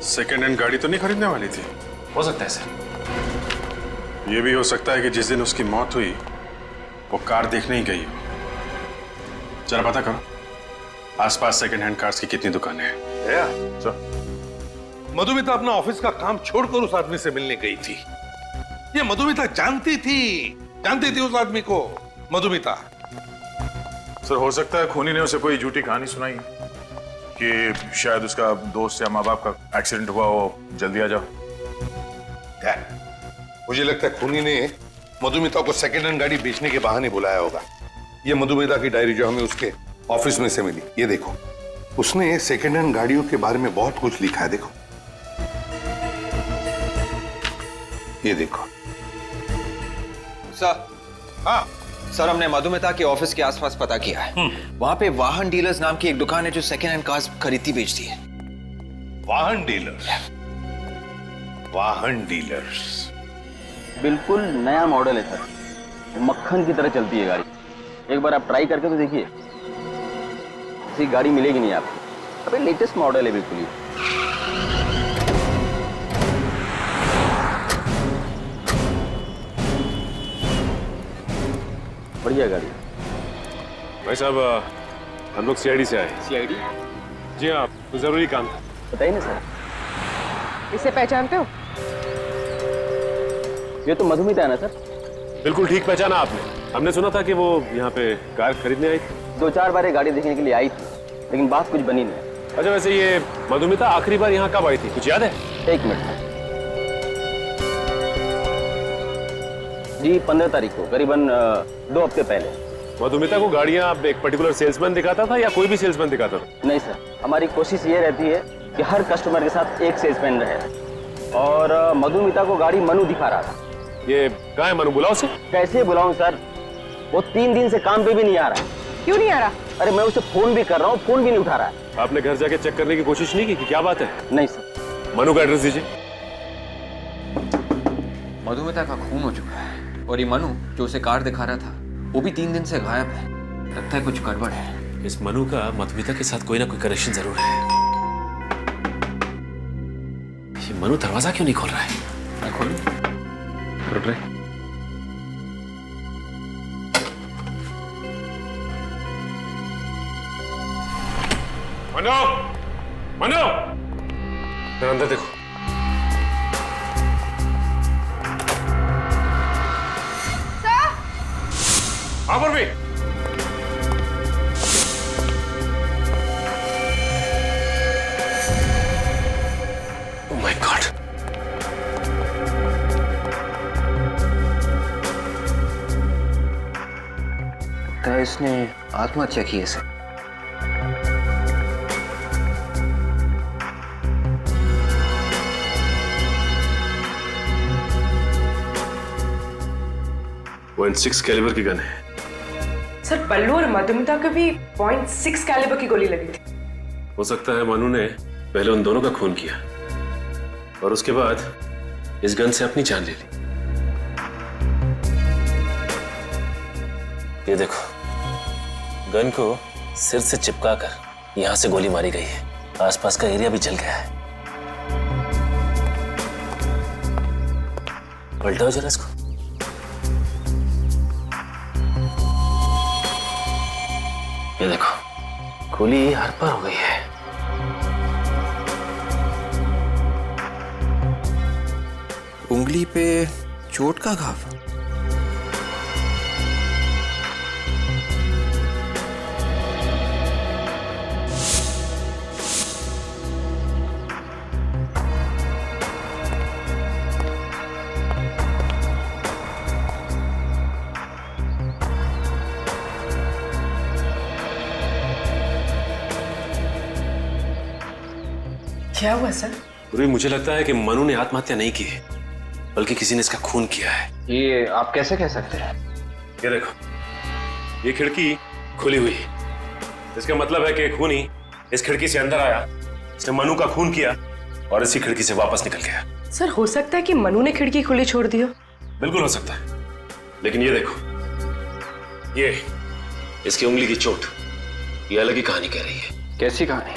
Speaker 2: सेकंड हैंड गाड़ी तो नहीं खरीदने वाली थी?
Speaker 1: हो सकता है सर।
Speaker 2: ये भी हो सकता है कि जिस दिन उसकी मौत हुई वो कार देखने ही गई हो। जरा पता करो आसपास सेकंड हैंड कार्स की कितनी दुकानें हैं।
Speaker 5: मधुमिता अपना ऑफिस का काम छोड़कर उस आदमी से मिलने गई थी। ये मधुमिता जानती थी उस आदमी को। मधुमिता
Speaker 14: सर, हो सकता है खूनी ने उसे कोई झूठी कहानी सुनाई कि शायद उसका दोस्त या माँ बाप का एक्सीडेंट हुआ हो, जल्दी आ जाओ।
Speaker 5: क्या? मुझे लगता है खूनी ने मधुमिता को सेकेंड हैंड गाड़ी बेचने के बहाने बुलाया होगा। ये मधुमिता की डायरी जो हमें उसके ऑफिस में से मिली, ये देखो, उसने सेकेंड हैंड गाड़ियों के बारे में बहुत कुछ लिखा है। देखो, ये देखो।
Speaker 10: सर,
Speaker 5: हाँ
Speaker 10: सर, हमने मधुमिता के ऑफिस के आसपास पता किया है। वहां पे वाहन डीलर्स नाम की एक दुकान है जो सेकेंड हैंड कार्स खरीदती बेचती है।
Speaker 5: वाहन डीलर्स? वाहन डीलर्स
Speaker 8: बिल्कुल नया मॉडल है सर, मक्खन की तरह चलती है गाड़ी। एक बार आप ट्राई करके तो देखिए, ऐसी गाड़ी मिलेगी नहीं आपको। अबे लेटेस्ट मॉडल है बिल्कुल ही। बढ़िया गाड़ी।
Speaker 2: भाई साहब, हम लोग सीआईडी से आए।
Speaker 8: सीआईडी?
Speaker 2: जी हाँ, कुछ जरूरी काम था।
Speaker 8: बताइए ना सर।
Speaker 3: इसे पहचानते हो?
Speaker 8: ये तो मधुमिता है ना सर?
Speaker 2: बिल्कुल ठीक पहचाना आपने। हमने सुना था कि वो यहाँ पे कार खरीदने आई थी।
Speaker 8: 2-4 बार ये गाड़ी देखने के लिए आई थी, लेकिन बात कुछ बनी नहीं।
Speaker 2: अच्छा, वैसे ये मधुमिता आखिरी बार यहाँ कब आई थी, कुछ याद है?
Speaker 8: 1 मिनट जी, 15 तारीख को, करीबन 2 हफ्ते पहले।
Speaker 2: मधुमिता को गाड़ियाँ एक पर्टिकुलर सेल्समैन दिखाता था या कोई भी सेल्समैन दिखाता था?
Speaker 8: नहीं सर, हमारी कोशिश ये रहती है कि हर कस्टमर के साथ एक सेल्समैन रहे। और मधुमिता को गाड़ी मनु दिखा रहा था।
Speaker 2: ये कहाँ है मनु, बुलाओ उसे।
Speaker 8: कैसे बुलाऊं सर, वो 3 दिन से काम पे भी नहीं आ रहा।
Speaker 3: क्यों नहीं आ रहा?
Speaker 8: अरे मैं उसे फोन भी कर रहा हूँ, फोन भी नहीं उठा रहा है।
Speaker 2: आपने घर जाके चेक करने की कोशिश नहीं की कि क्या बात है?
Speaker 8: नहीं सर।
Speaker 2: मनु का एड्रेस दीजिए।
Speaker 10: मधुमिता का खून हो चुका है और ये मनु जो उसे कार दिखा रहा था वो भी 3 दिन से गायब है। लगता है कुछ गड़बड़ है।
Speaker 2: इस मनु का मधुमिता के साथ कोई ना कोई कनेक्शन जरूर है। ये मनु दरवाजा क्यों नहीं खोल रहा है?
Speaker 10: मैं खोलूं?
Speaker 2: मनु, मनु, जरा अंदर देखो। हाँ भी। Oh my God!
Speaker 10: लगता है इसने आत्महत्या की है सर।
Speaker 2: .6 कैलिबर की गन है।
Speaker 3: सर, बल्लू और मधुमिता को भी .6 कैलिबर की गोली लगी थी।
Speaker 2: हो सकता है मनु ने पहले उन दोनों का खून किया और उसके बाद इस गन से अपनी जान ले ली। ये देखो, गन को सिर से चिपका कर यहां से गोली मारी गई है। आसपास का एरिया भी जल गया है। पलटाओ जरा इसको। ये देखो, गोली हर पार हो गई है।
Speaker 10: उंगली पे चोट का घाव।
Speaker 3: क्या हुआ सर?
Speaker 2: पूर्वी, मुझे लगता है कि मनु ने आत्महत्या नहीं की है, बल्कि किसी ने इसका खून किया है।
Speaker 10: ये आप कैसे कह सकते हैं?
Speaker 2: ये देखो, ये खिड़की खुली हुई है। इसका मतलब है कि खूनी इस खिड़की से अंदर आया, इसने मनु का खून किया और इसी खिड़की से वापस निकल गया।
Speaker 3: सर, हो सकता है कि मनु ने खिड़की खुली छोड़ दी हो।
Speaker 2: बिल्कुल हो सकता है, लेकिन ये देखो, ये इसकी उंगली की चोट, ये अलग ही कहानी कह रही है।
Speaker 10: कैसी कहानी?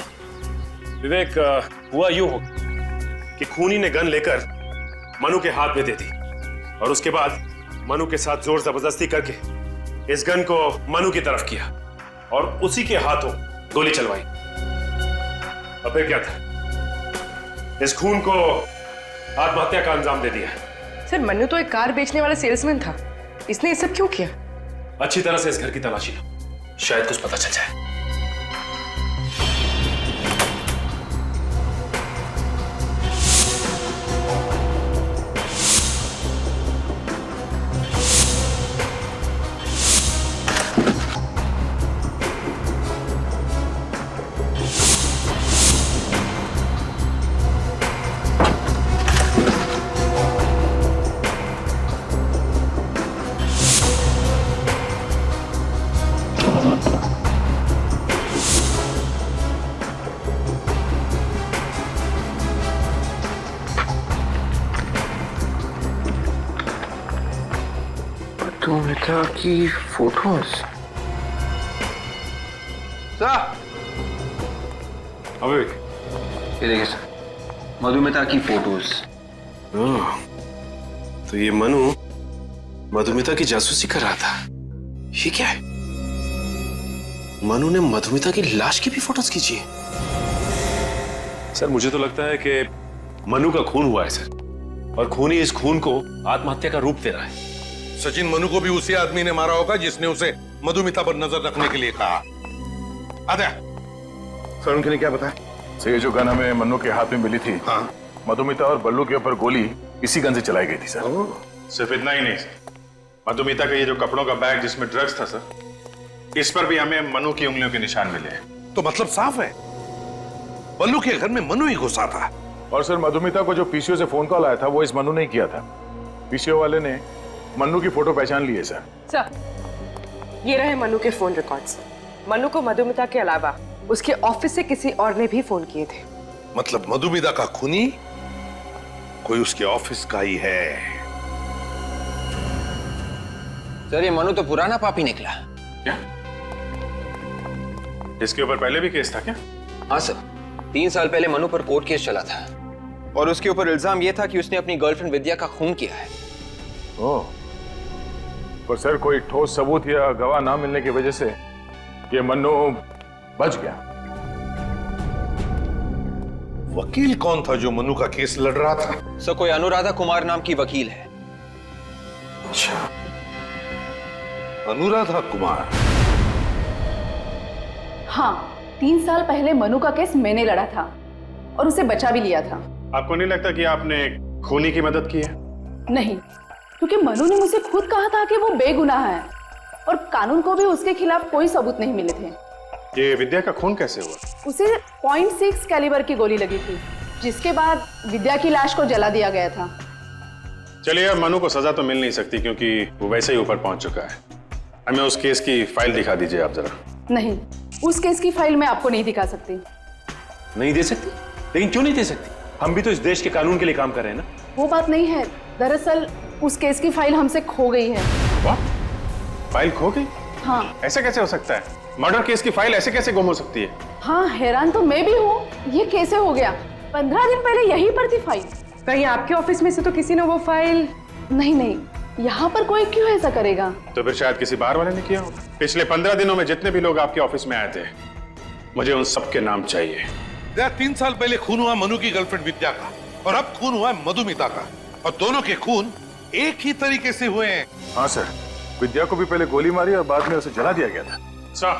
Speaker 2: विवेक, हुआ यूं हो कि खूनी ने गन लेकर मनु के हाथ में दे दी और उसके बाद मनु के साथ जोर जबरदस्ती करके इस गन को मनु की तरफ किया और उसी के हाथों गोली चलवाई। अब फिर क्या था?
Speaker 14: इस खून को आत्महत्या का अंजाम दे दिया।
Speaker 3: सर मन्नू तो एक कार बेचने वाला सेल्समैन था, इसने ये सब क्यों किया?
Speaker 2: अच्छी तरह से इस घर की तलाशी लो, शायद कुछ पता चल जाए।
Speaker 10: मधुमिता की फोटोज।
Speaker 2: अविवेक,
Speaker 10: ये देखिए सर, मधुमिता की फोटोज।
Speaker 2: तो ये मनु मधुमिता की जासूसी कर रहा था। ये क्या है? मनु ने मधुमिता की लाश की भी फोटोज खींची है। सर मुझे तो लगता है कि मनु का खून हुआ है सर, और खूनी इस खून को आत्महत्या का रूप दे रहा है।
Speaker 5: सचिन मनु को भी उसी आदमी ने मारा होगा जिसने उसे मधुमिता पर नजर रखने के लिए कहा। आद्या, सर उनके लिए क्या बताया?
Speaker 14: सर ये जो गन हमें मन्नू के हाथ में मिली थी,
Speaker 5: हाँ,
Speaker 14: मधुमिता और बल्लू के ऊपर गोली इसी गन से चलाई गई थी सर।
Speaker 5: सिर्फ इतना ही नहीं सर, मधुमिता का ये जो कपड़ों का बैग जिसमें ड्रग्स था सर, इस पर भी हमें मनु की उंगलियों के निशान मिले हैं। तो मतलब साफ है बल्लू के घर में मनु ही घुसा था।
Speaker 14: और सर मधुमिता को जो पीसीओ से फोन कॉल आया था वो इस मनु ने किया था। पीसीओ वाले ने मन्नू की फोटो पहचान ली है सर।
Speaker 3: सर ये रहे मन्नू के फोन रिकॉर्ड्स। मन्नू को मधुमिता के अलावा उसके ऑफिस से किसी और ने भी फोन किए थे।
Speaker 5: मतलब मधुमिता का खूनी कोई उसके ऑफिस का ही है।
Speaker 10: सर ये मनु तो पुराना पापी निकला।
Speaker 14: क्या? इसके ऊपर पहले भी केस था क्या?
Speaker 10: हाँ सर, 3 साल पहले मनु पर कोर्ट केस चला था और उसके ऊपर इल्जाम यह था कि उसने अपनी गर्लफ्रेंड विद्या का खून किया है।
Speaker 14: ओह, पर सर कोई ठोस सबूत या गवाह ना मिलने की वजह से ये मन्नू बच गया।
Speaker 5: वकील कौन था जो मनु का केस लड़ रहा था?
Speaker 10: सर कोई अनुराधा कुमार नाम की वकील है।
Speaker 5: अच्छा, अनुराधा कुमार।
Speaker 15: हाँ, 3 साल पहले मनु का केस मैंने लड़ा था और उसे बचा भी लिया था।
Speaker 14: आपको नहीं लगता कि आपने खूनी की मदद की है?
Speaker 15: नहीं, क्योंकि मनु ने मुझसे खुद कहा था कि वो बेगुनाह है और कानून को भी उसके खिलाफ कोई सबूत नहीं मिले थे।
Speaker 14: ये विद्या का खून कैसे हुआ?
Speaker 15: उसे .6 कैलिबर की गोली लगी थी, जिसके बाद विद्या की लाश को जला दिया गया था।
Speaker 14: चलिए अब मनु को सजा तो मिल नहीं सकती क्योंकि वो वैसे ही ऊपर पहुंच चुका है। हमें उस केस की फाइल दिखा दीजिए आप जरा।
Speaker 15: नहीं, उस केस की फाइल मैं आपको नहीं दिखा सकती।
Speaker 2: नहीं दे सकती? लेकिन क्यों नहीं दे सकती? हम भी तो इस देश के कानून के लिए काम कर रहे हैं ना।
Speaker 15: वो बात नहीं है, दरअसल उस केस की फाइल हमसे खो गई है।
Speaker 14: फाइल खो गई?
Speaker 15: हाँ।
Speaker 14: ऐसा कैसे हो सकता है? मर्डर केस की फाइल ऐसे कैसे गुम हो सकती है?
Speaker 15: हाँ, हैरान तो मैं भी हूँ, ये कैसे हो गया? 15 दिन पहले यहीं पर थी फाइल।
Speaker 3: कहीं आपके ऑफिस में से तो किसी ने वो फाइल?
Speaker 15: नहीं, यहाँ पर कोई क्यों ऐसा करेगा?
Speaker 14: तो फिर शायद किसी बाहर वाले ने किया हो। पिछले 15 दिनों में जितने भी लोग आपके ऑफिस में आए थे, मुझे उन सबके नाम चाहिए।
Speaker 5: 3 साल पहले खून हुआ मनु की गर्लफ्रेंड विद्या का, और अब खून हुआ मधुमिता का, और दोनों के खून एक ही तरीके से हुए हैं।
Speaker 14: हाँ सर, विद्या को भी पहले गोली मारी और बाद में उसे जला दिया गया था। सर,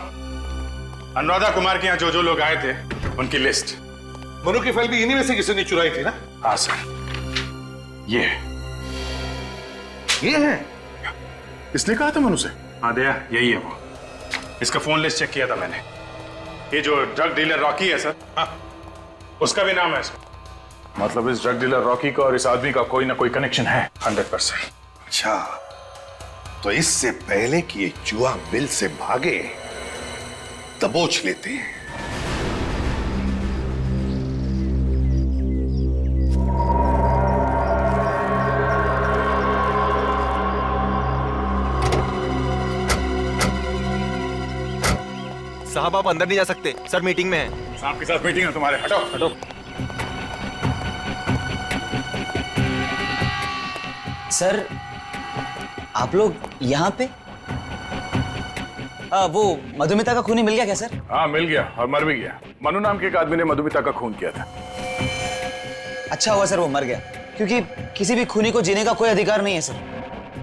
Speaker 14: अनुराधा कुमार के यहाँ जो जो लोग आए थे उनकी लिस्ट।
Speaker 5: मनु की फाइल भी इन्हीं में से किसी ने चुराई थी ना?
Speaker 14: हाँ सर, ये है। इसने कहा था मनु से? हाँ दया, यही है वो। इसका फोन लिस्ट चेक किया था मैंने। ये जो ड्रग डीलर रॉकी है सर, हाँ, उसका भी नाम है इसमें। मतलब इस ड्रग डीलर रॉकी का और इस आदमी का कोई ना कोई कनेक्शन है 100%।
Speaker 5: अच्छा, तो इससे पहले कि ये चूहा बिल से भागे, दबोच लेते हैं।
Speaker 16: साहब आप अंदर नहीं जा सकते, सर मीटिंग में है।
Speaker 14: साहब के साथ मीटिंग है तुम्हारे, हटो हटो।
Speaker 17: सर आप लोग यहाँ पे? वो मधुमिता का खूनी मिल गया क्या सर?
Speaker 14: हाँ मिल गया, और मर भी गया। मनु नाम के एक आदमी ने मधुमिता का खून किया था।
Speaker 17: अच्छा हुआ सर वो मर गया, क्योंकि किसी भी खूनी को जीने का कोई अधिकार नहीं है सर।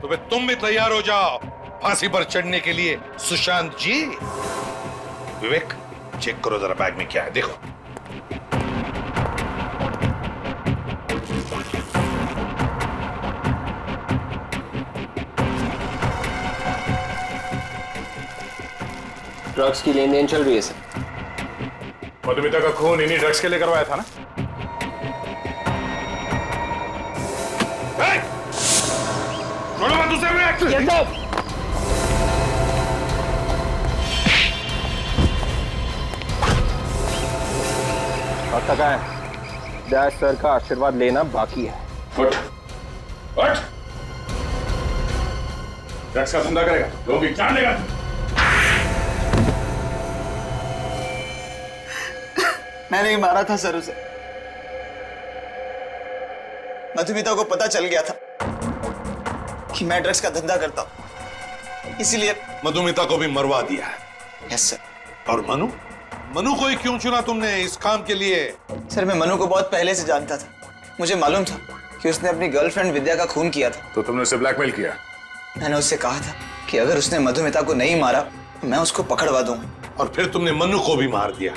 Speaker 5: तो फिर तुम भी तैयार हो जाओ फांसी पर चढ़ने के लिए सुशांत जी। विवेक, चेक करो जरा बैग में क्या है, देखो।
Speaker 8: ड्रग्स की लेन देन चल रही है सर।
Speaker 14: मधुमिता का खून इन्हीं ड्रग्स के लिए करवाया था ना?
Speaker 5: छोड़ो मत उसे।
Speaker 8: और तक है डैश सर का आशीर्वाद लेना बाकी है।
Speaker 14: उठ उठ, ड्रग्स का धंधा करेगा, लोग भी जान लेगा।
Speaker 17: मैंने ही मारा था सर उसे। मधुमिता को पता चल गया था कि मैं ड्रग्स का धंधा करता हूं, इसीलिए
Speaker 5: मधुमिता को भी मरवा दिया है।
Speaker 17: Yes sir.
Speaker 5: और मनु, मनु को ही क्यों चुना तुमने इस काम के लिए?
Speaker 17: सर मैं मनु को बहुत पहले से जानता था। मुझे मालूम था कि उसने अपनी गर्लफ्रेंड विद्या का खून किया था।
Speaker 14: तो तुमने उसे ब्लैकमेल किया?
Speaker 17: मैंने उससे कहा था कि अगर उसने मधुमिता को नहीं मारा तो मैं उसको पकड़वा दूंगा।
Speaker 5: और फिर तुमने मनु को भी मार दिया?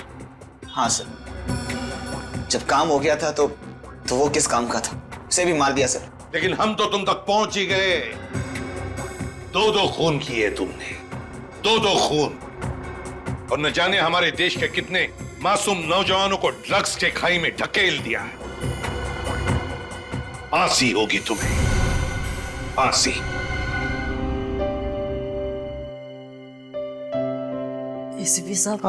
Speaker 17: हाँ सर, जब काम हो गया था तो वो किस काम का था, उसे भी मार दिया सर।
Speaker 5: लेकिन हम तो तुम तक पहुंच ही गए। दो खून किए तुमने, दो खून। और न जाने हमारे देश के कितने मासूम नौजवानों को ड्रग्स के खाई में ढकेल दिया है। फांसी होगी तुम्हें, फांसी।
Speaker 13: एसीपी साहब,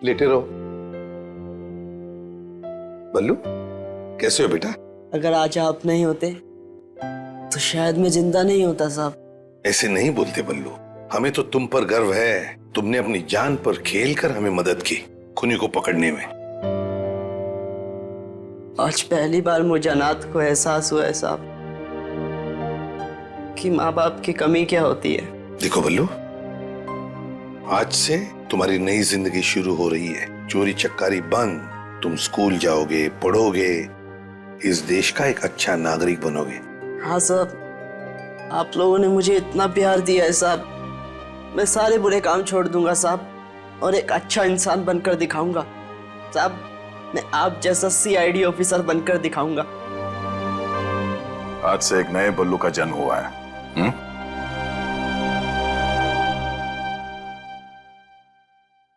Speaker 5: लेटे रहो। बल्लू, कैसे हो बेटा?
Speaker 13: अगर आज आप नहीं होते तो शायद मैं जिंदा नहीं होता साहब।
Speaker 5: ऐसे नहीं बोलते बल्लू, हमें तो तुम पर गर्व है। तुमने अपनी जान पर खेलकर हमें मदद की खूनी को पकड़ने में।
Speaker 13: आज पहली बार मुझे अनाथ को एहसास हुआ है साहब कि माँ बाप की कमी क्या होती है।
Speaker 5: देखो बल्लू, आज से तुम्हारी नई जिंदगी शुरू हो रही है। चोरी चक्कारी बंद, तुम स्कूल जाओगे, पढ़ोगे, इस देश का एक अच्छा नागरिक बनोगे।
Speaker 13: हाँ साहब, आप लोगों ने मुझे इतना प्यार दिया है साहब, मैं सारे बुरे काम छोड़ दूंगा साहब और एक अच्छा इंसान बनकर दिखाऊंगा साहब। मैं आप जैसा CID ऑफिसर बनकर दिखाऊंगा।
Speaker 14: आज से एक नए बल्लू का जन्म हुआ है।